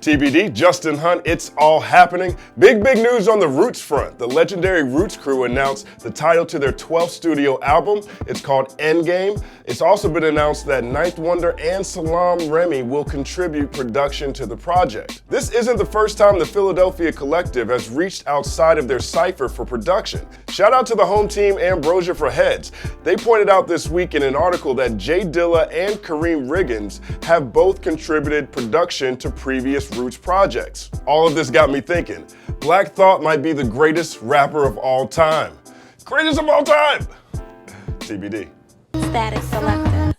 TBD, Justin Hunt, it's all happening. Big news on the Roots front. The legendary Roots crew announced the title to their 12th studio album. It's called Endgame. It's also been announced that Ninth Wonder and Salaam Remi will contribute production to the project. This isn't the first time the Philadelphia collective has reached outside of their cipher for production. Shout out to the home team Ambrosia for heads. They pointed out this week in an article that Jay Dilla and Kareem Riggins have both contributed production to previous Roots projects. All of this got me thinking, Black Thought might be the greatest rapper of all time. Greatest of all time! TBD. Static Selector.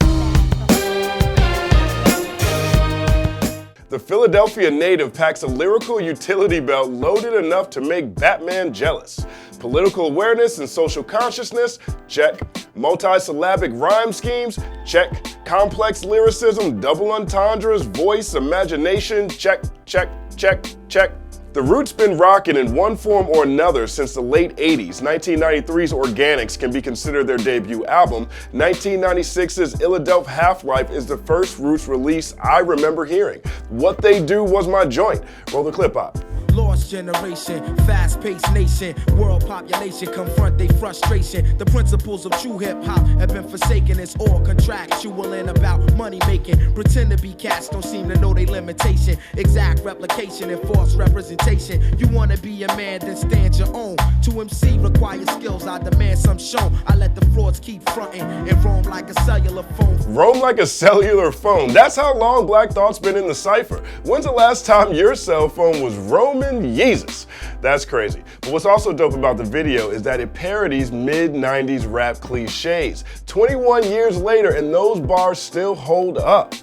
The Philadelphia native packs a lyrical utility belt loaded enough to make Batman jealous. Political awareness and social consciousness? Check. Multi-syllabic rhyme schemes? Check. Complex lyricism, double entendres, voice, imagination? Check, check, check, check. The Roots been rocking in one form or another since the late 80s. 1993's Organics can be considered their debut album. 1996's Illadelph Half-Life is the first Roots release I remember hearing. What They Do was my joint. Roll the clip out. Lost generation, fast-paced nation, world population confront their frustration. The principles of true hip-hop have been forsaken. It's all contractual and about money-making. Pretend to be cats, don't seem to know their limitation. Exact replication and false representation. You want to be a man, then stand your own. To MC requires skills, I demand some shown. I let the frauds keep fronting and roam like a cellular phone. Roam like a cellular phone. That's how long Black Thought's been in the cipher. When's the last time your cell phone was roaming? Jesus, that's crazy. But what's also dope about the video is that it parodies mid-90s rap cliches. 21 years later, and those bars still hold up.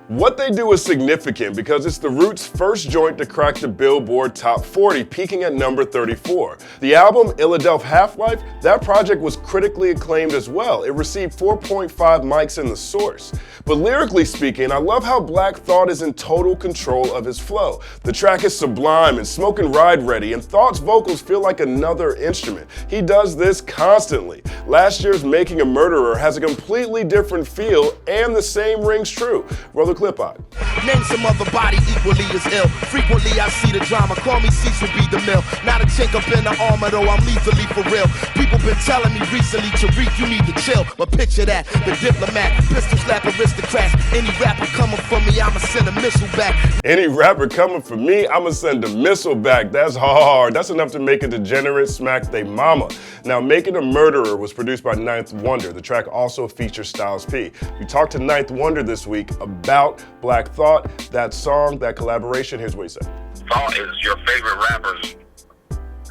What They Do is significant because it's the Roots' first joint to crack the Billboard Top 40, peaking at number 34. The album, Illadelph Half-Life, that project was critically acclaimed as well. It received 4.5 mics in the source. But lyrically speaking, I love how Black Thought is in total control of his flow. The track is sublime and smoke and ride ready, and Thought's vocals feel like another instrument. He does this constantly. Last year's Making a Murderer has a completely different feel, and the same rings true. Roll the clip out. Name some other body equally as ill. Frequently I see the drama, call me Cecil B. DeMille. Not a chink up in the armor though, I'm lethally for real. People been telling me recently, Tariq, you need to chill. But picture that, the diplomat, pistol slap aristocrats. Any rapper coming for me, I'ma send a missile back. Any rapper coming for me, I'ma send a missile back. That's hard. That's enough to make a degenerate smack they mama. Now, Making a Murderer was produced by Ninth Wonder. The track also features Styles P. We talked to Ninth Wonder this week about Black Thought, that song, that collaboration. Here's what he said. Thought is your favorite rapper's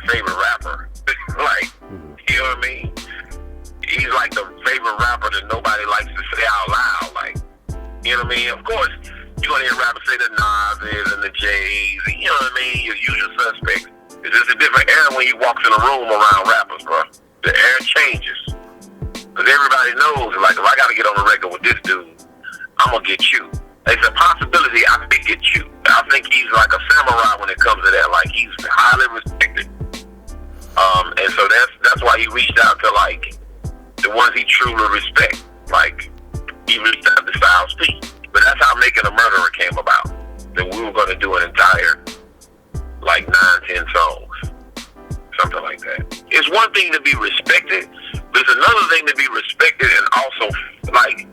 favorite rapper. Like, you know what I mean? He's like the favorite rapper that nobody likes to say out loud. Like, you know what I mean? Of course, you're going to hear rappers say the Nas's and the J's, and you know what I mean? Your usual suspects. It's just a different era when you walk in a room around rappers, bro. The air changes. Because everybody knows, like, if I got to get on the record with this dude, I'm going to get you. It's a possibility I could get you. I think he's like a samurai when it comes to that. Like, he's highly respected. And so that's why he reached out to, like, the ones he truly respects. Like, he reached out to Styles P. But that's how Making a Murderer came about. That we were going to do an entire, like, 9-10 songs. Something like that. It's one thing to be respected, but it's another thing to be respected and also, like,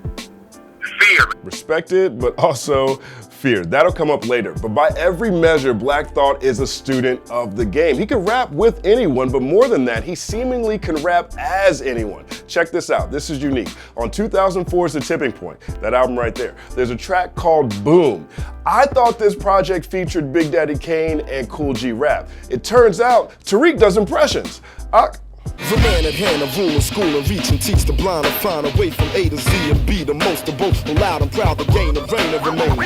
fear. Respected, but also feared. That'll come up later. But by every measure, Black Thought is a student of the game. He can rap with anyone, but more than that, he seemingly can rap as anyone. Check this out. This is unique. On 2004's The Tipping Point, that album right there, there's a track called Boom. I thought this project featured Big Daddy Kane and Cool G Rap. It turns out Tariq does impressions. The man at hand, a rule in school and reach and teach the blind to find a way from A to Z and be the most of both. Loud and proud to gain the reign and remain.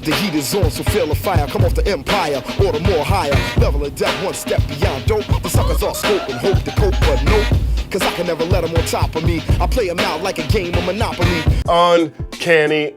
The heat is on, so feel the fire. Come off the empire, order more higher. Level of death, one step beyond dope. The suckers all scope and hope to cope, but nope. Cause I can never let them on top of me. I play them out like a game of Monopoly. Uncanny.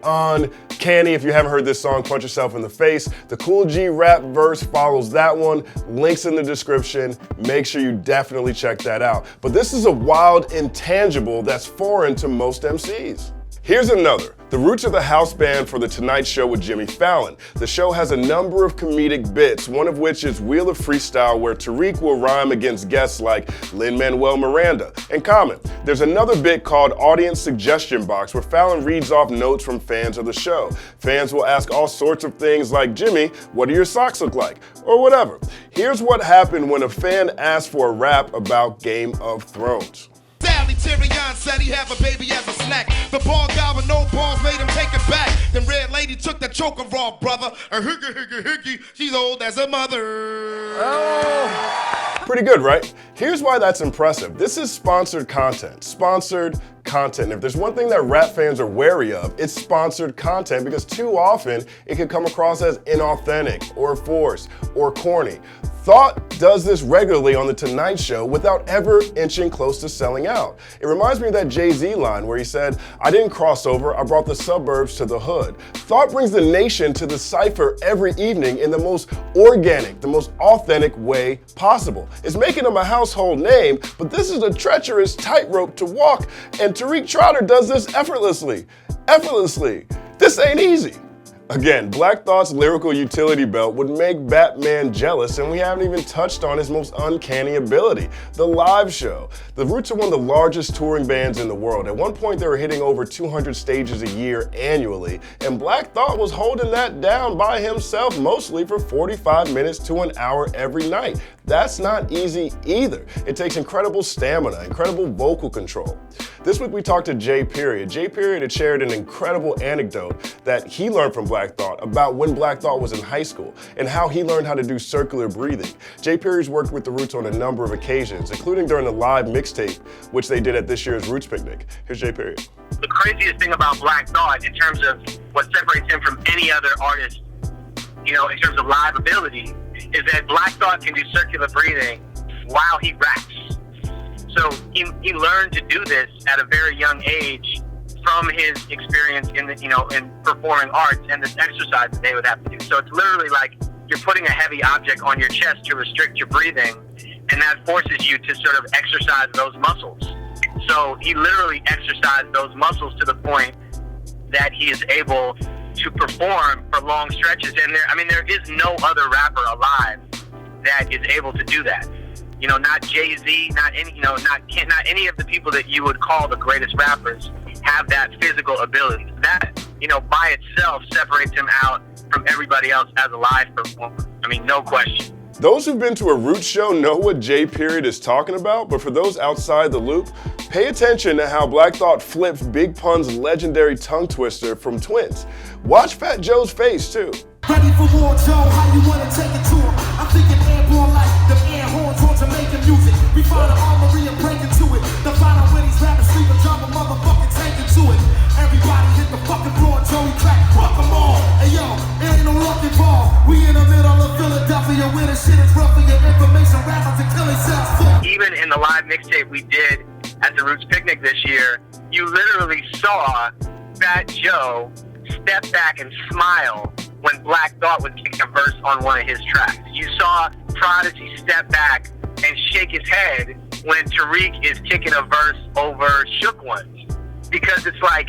If you haven't heard this song, punch yourself in the face. The Cool G Rap verse follows that one. Links in the description. Make sure you definitely check that out. But this is a wild intangible that's foreign to most MCs. Here's another. The Roots are the house band for The Tonight Show with Jimmy Fallon. The show has a number of comedic bits, one of which is Wheel of Freestyle, where Tariq will rhyme against guests like Lin-Manuel Miranda and Common. There's another bit called Audience Suggestion Box, where Fallon reads off notes from fans of the show. Fans will ask all sorts of things like, Jimmy, what do your socks look like? Or whatever. Here's what happened when a fan asked for a rap about Game of Thrones. Sally Tyrion said he have a baby as a snack. The ball guy with no balls made him take it back. Then Red Lady took the choker off, brother. And higgy, she's old as a mother. Oh. Pretty good, right? Here's why that's impressive. This is sponsored content. Sponsored content. And if there's one thing that rap fans are wary of, it's sponsored content, because too often it can come across as inauthentic or forced or corny. Thought does this regularly on The Tonight Show without ever inching close to selling out. It reminds me of that Jay-Z line where he said, I didn't cross over, I brought the suburbs to the hood. Thought brings the nation to the cypher every evening in the most organic, the most authentic way possible. It's making him a household name, but this is a treacherous tightrope to walk, and Tariq Trotter does this effortlessly. Effortlessly. This ain't easy. Again, Black Thought's lyrical utility belt would make Batman jealous, and we haven't even touched on his most uncanny ability, the live show. The Roots are one of the largest touring bands in the world. At one point, they were hitting over 200 stages a year annually, and Black Thought was holding that down by himself, mostly for 45 minutes to an hour every night. That's not easy either. It takes incredible stamina, incredible vocal control. This week we talked to Jay Period. Jay Period had shared an incredible anecdote that he learned from Black Thought about when Black Thought was in high school and how he learned how to do circular breathing. Jay Period's worked with the Roots on a number of occasions, including during the live mixtape, which they did at this year's Roots Picnic. Here's Jay Period. The craziest thing about Black Thought in terms of what separates him from any other artist, in terms of live ability, is that Black Thought can do circular breathing while he raps. So he learned to do this at a very young age from his experience in in performing arts and this exercise that they would have to do. So it's literally like you're putting a heavy object on your chest to restrict your breathing, and that forces you to sort of exercise those muscles. So he literally exercised those muscles to the point that he is able to perform for long stretches. And there is no other rapper alive that is able to do that. Not Jay-Z, not any of the people that you would call the greatest rappers have that physical ability. That, by itself separates him out from everybody else as a live performer. No question. Those who've been to a Roots show know what Jay Period is talking about, but for those outside the loop, pay attention to how Black Thought flipped Big Pun's legendary tongue twister from Twins. Watch Fat Joe's face, too. Ready for war, Joe, how you wanna take it to him? I'm thinking airborne like the air horns on Jamaican music. We find an armory and break into it. The final when he's rapping, sleep and drop a motherfucking tank into it. Everybody hit the fucking floor, Joey track, fuck them all. Hey yo, it ain't no lucky ball. We in the middle of Philadelphia where the shit is rough for your information rappers to kill themselves. Even in the live mixtape we did at the Roots Picnic this year, you literally saw Fat Joe step back and smile when Black Thought was kicking a verse on one of his tracks. You saw Prodigy step back and shake his head when Tariq is kicking a verse over Shook Ones. Because it's like,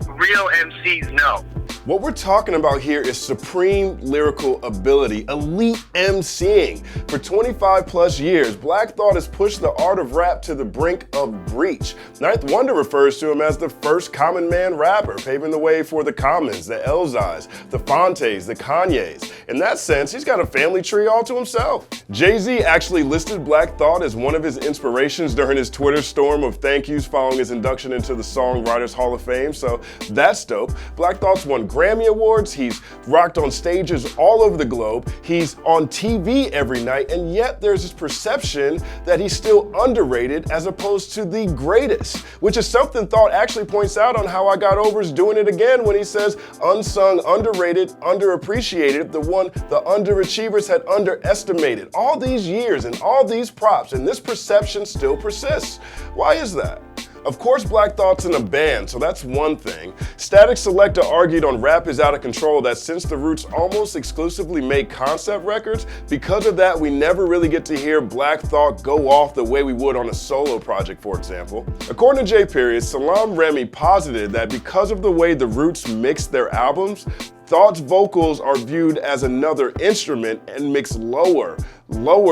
real MCs know. What we're talking about here is supreme lyrical ability, elite MCing. For 25 plus years, Black Thought has pushed the art of rap to the brink of breach. Ninth Wonder refers to him as the first common man rapper, paving the way for the Commons, the Elzais, the Fontes, the Kanyes. In that sense, he's got a family tree all to himself. Jay-Z actually listed Black Thought as one of his inspirations during his Twitter storm of thank yous following his induction into the Songwriters Hall of Fame, so that's dope. Black Thought's won Grammy Awards, he's rocked on stages all over the globe, he's on TV every night, and yet there's this perception that he's still underrated as opposed to the greatest, which is something Thought actually points out on How I Got Over's Doing It Again when he says, unsung, underrated, underappreciated, the one the underachievers had underestimated. All these years and all these props, and this perception still persists. Why is that? Of course, Black Thought's in a band, so that's one thing. Static Selector argued on Rap Is Out of Control that since the Roots almost exclusively make concept records, because of that we never really get to hear Black Thought go off the way we would on a solo project, for example. According to J. Period, Salam Remy posited that because of the way the Roots mix their albums, Thought's vocals are viewed as another instrument and mixed lower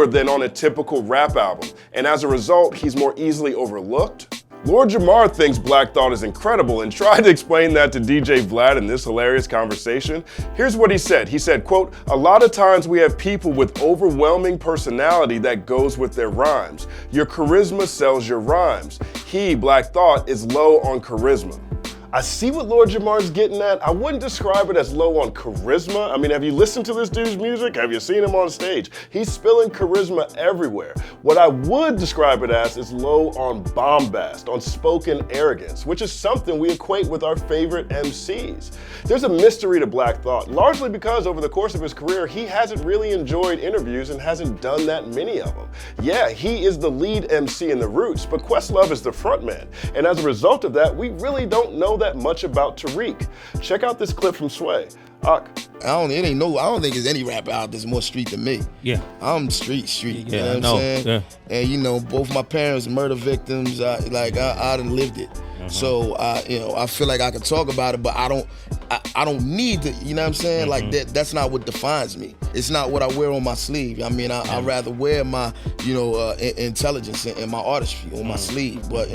than on a typical rap album, and as a result, he's more easily overlooked. Lord Jamar thinks Black Thought is incredible and tried to explain that to DJ Vlad in this hilarious conversation. Here's what he said. He said, quote, "A lot of times we have people with overwhelming personality that goes with their rhymes. Your charisma sells your rhymes. He, Black Thought, is low on charisma." I see what Lord Jamar's getting at. I wouldn't describe it as low on charisma. I mean, have you listened to this dude's music? Have you seen him on stage? He's spilling charisma everywhere. What I would describe it as is low on bombast, on spoken arrogance, which is something we equate with our favorite MCs. There's a mystery to Black Thought, largely because over the course of his career, he hasn't really enjoyed interviews and hasn't done that many of them. Yeah, he is the lead MC in the Roots, but Questlove is the frontman. And as a result of that, we really don't know that much about Tariq. Check out this clip from Sway. I don't think there's any rapper out that's more street than me. Yeah. I'm street. You Yeah, know what I'm saying? Yeah. And you know, both my parents murder victims. I done lived it. So I feel like I can talk about it, but I don't need to, you know what I'm saying? Like that's not what defines me. It's not what I wear on my sleeve. I mean, I'd rather wear my, intelligence and my artistry on my sleeve. But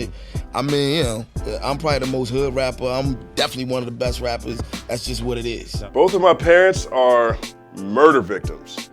I'm probably the most hood rapper. I'm definitely one of the best rappers. That's just what it is. Both of my parents are murder victims.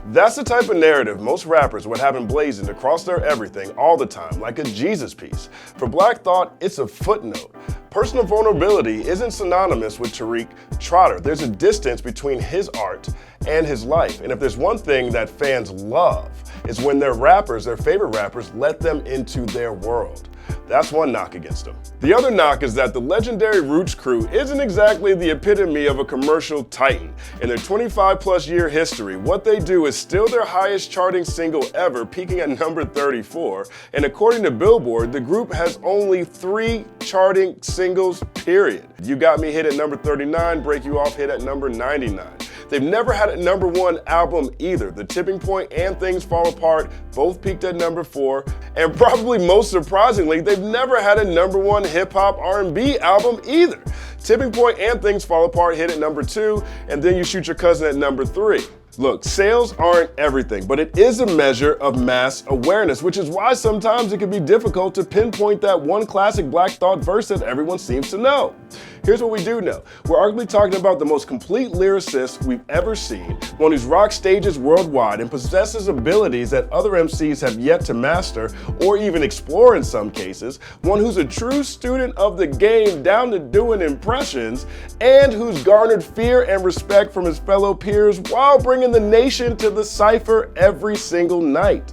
That's the type of narrative most rappers would have emblazoned across their everything all the time, like a Jesus piece. For Black Thought, it's a footnote. Personal vulnerability isn't synonymous with Tariq Trotter. There's a distance between his art and his life. And if there's one thing that fans love, it's when their favorite rappers, let them into their world. That's one knock against him. The other knock is that the legendary Roots crew isn't exactly the epitome of a commercial titan. In their 25+ year history, what they do is still their highest charting single ever, peaking at number 34. And according to Billboard, the group has only 3 charting singles, period. You Got Me hit at number 39, Break You Off hit at number 99. They've never had a number 1 album either. The Tipping Point and Things Fall Apart both peaked at number 4. And probably most surprisingly, they've never had a number 1 hip-hop R&B album either. Tipping Point and Things Fall Apart hit at number 2, and Then You Shoot Your Cousin at number 3. Look, sales aren't everything, but it is a measure of mass awareness, which is why sometimes it can be difficult to pinpoint that one classic Black Thought verse that everyone seems to know. Here's what we do know. We're arguably talking about the most complete lyricist we've ever seen, one who's rocked stages worldwide and possesses abilities that other MCs have yet to master or even explore in some cases, one who's a true student of the game down to doing impressions, and who's garnered fear and respect from his fellow peers while bringing the nation to the cypher every single night.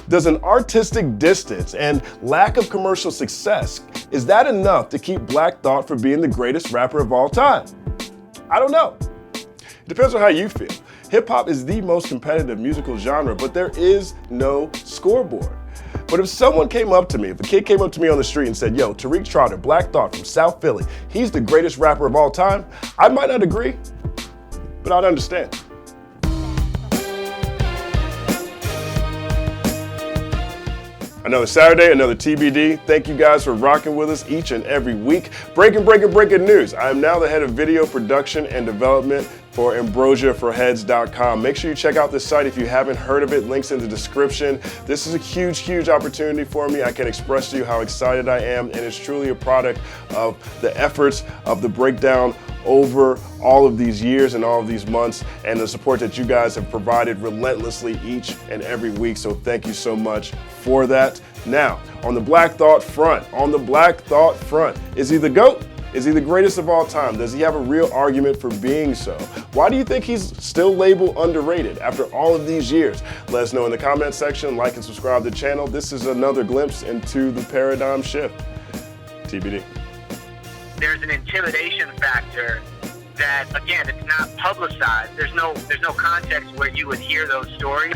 Does an artistic distance and lack of commercial success, is that enough to keep Black Thought from being the greatest rapper of all time? I don't know. It depends on how you feel. Hip-hop is the most competitive musical genre, but there is no scoreboard. But if someone came up to me, if a kid came up to me on the street and said, "Yo, Tariq Trotter, Black Thought from South Philly, he's the greatest rapper of all time," I might not agree, but I'd understand. Another Saturday, another TBD. Thank you guys for rocking with us each and every week. Breaking news. I am now the head of video production and development for AmbrosiaForHeads.com. Make sure you check out this site if you haven't heard of it. Links in the description. This is a huge opportunity for me. I can express to you how excited I am, and it's truly a product of the efforts of the breakdown over all of these years and all of these months, and the support that you guys have provided relentlessly each and every week. So thank you so much for that. Now, on the Black Thought front, is he the GOAT? Is he the greatest of all time? Does he have a real argument for being so? Why do you think he's still labeled underrated after all of these years? Let us know in the comment section, like and subscribe to the channel. This is another glimpse into the paradigm shift. TBD. There's an intimidation factor that, again, it's not publicized. There's no context where you would hear those stories.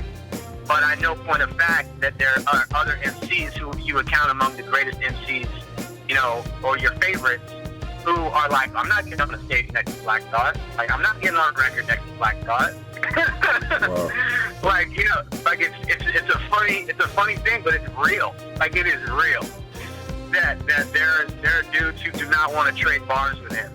But I know point of fact that there are other MCs who you would count among the greatest MCs, you know, or your favorites, who are like, I'm not getting on the stage next to Black Thought. Like, I'm not getting on a record next to Black Thought. Wow. Like, you know, like it's a funny thing, but it's real. Like, it is real that there are dudes who do not want to trade bars with him.